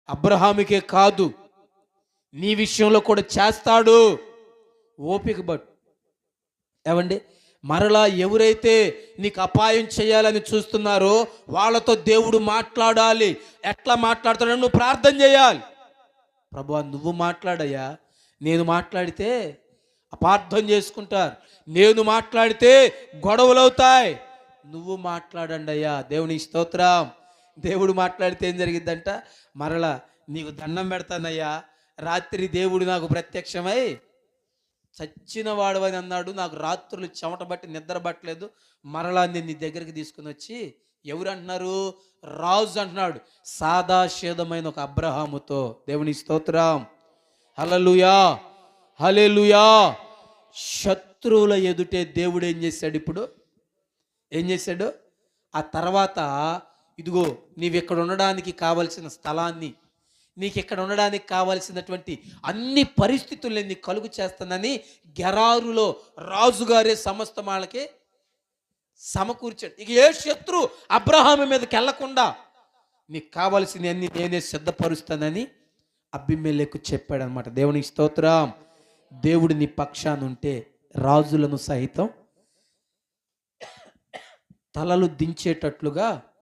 అబ్రహాముకే కాదు, నీ విషయంలో కూడా చేస్తాడు. ఓపిక పట్టు. ఏమండి, మరలా ఎవరైతే నీకు అపాయం చేయాలని చూస్తున్నారో వాళ్ళతో దేవుడు మాట్లాడాలి. ఎట్లా మాట్లాడుతాడో నువ్వు ప్రార్థన చేయాలి. ప్రభువా నువ్వు మాట్లాడయ్యా, నేను మాట్లాడితే అపార్థం చేసుకుంటారు, నేను మాట్లాడితే గొడవలు అవుతాయి, నువ్వు మాట్లాడండి అయ్యా. దేవుని స్తోత్రం. దేవుడు మాట్లాడితే ఏం జరిగిద్దంట, మరలా నీకు దండం పెడతానయ్యా, రాత్రి దేవుడు నాకు ప్రత్యక్షమై చచ్చిన వాడవని అన్నాడు, నాకు రాత్రులు చెమట బట్టి నిద్ర పట్టలేదు, మరలా నేను నీ దగ్గరికి తీసుకుని వచ్చి, ఎవరు అంటున్నారు, రాజు అంటున్నాడు, సాదాశేదమైన ఒక అబ్రహాముతో. దేవుని స్తోత్రం. హల్లెలూయా, హల్లెలూయా. శత్రువుల ఎదుటే దేవుడు ఏం చేశాడు, ఇప్పుడు ఏం చేశాడు, ఆ తర్వాత ఇదిగో నీవు ఇక్కడ ఉండడానికి కావలసిన స్థలాన్ని, నీకు ఇక్కడ ఉండడానికి కావలసినటువంటి అన్ని పరిస్థితుల్ని నీకు కలుగు చేస్తానని గెరారులో రాజుగారే సమస్త వాళ్ళకి సమకూర్చాడు. ఇక ఏ శత్రు అబ్రహాము మీదకి వెళ్లకుండా నీకు కావలసిన అన్ని నేనే సిద్ధపరుస్తానని అబీమెలెకు చెప్పాడు అనమాట. దేవునికి స్తోత్రం. దేవుడు నీ పక్షాన ఉంటే రాజులను సహితం తలలు దించేటట్లుగా